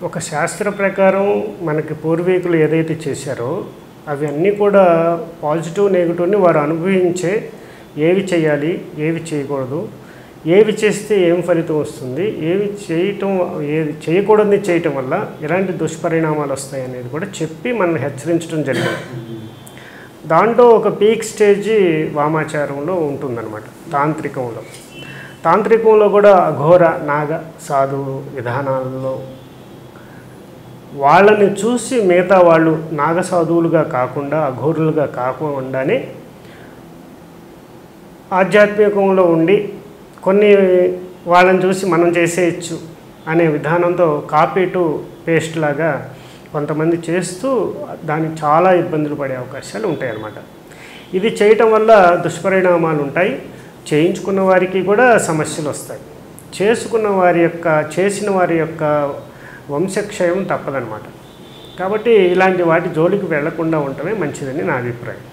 ఒక శాస్త్ర ప్రకారం మనకి పూర్వీకులు ఏదైతే చేశారో అవి అన్నీ కూడా పాజిటివ్ నెగిటివ్ని వారు అనుభవించే ఏవి చేయాలి ఏవి చేయకూడదు, ఏవి చేస్తే ఏం ఫలితం వస్తుంది, ఏవి చేయకూడదని చేయటం వల్ల ఎలాంటి దుష్పరిణామాలు వస్తాయి అనేది కూడా చెప్పి మనల్ని హెచ్చరించడం జరిగింది. దాంట్లో ఒక పీక్ స్టేజీ వామాచారంలో ఉంటుందన్నమాట. తాంత్రికంలో కూడా అఘోర నాగ సాధువు విధానాలలో వాళ్ళని చూసి మిగతా వాళ్ళు నాగసాధువులుగా కాకుండా అఘోరులుగా కాకుండానే ఆధ్యాత్మికంలో ఉండి కొన్ని వాళ్ళని చూసి మనం చేసేయచ్చు అనే విధానంతో కాపీ టు పేస్ట్ లాగా కొంతమంది చేస్తూ దానికి చాలా ఇబ్బందులు పడే అవకాశాలు ఉంటాయి అన్నమాట. ఇది చేయటం వల్ల దుష్పరిణామాలు ఉంటాయి. చేయించుకున్న వారికి కూడా సమస్యలు వస్తాయి. చేసిన వారి యొక్క వంశక్షయం తప్పదన్నమాట. కాబట్టి ఇలాంటి వాటి జోలికి వెళ్లకుండా ఉండటమే మంచిదని నా అభిప్రాయం.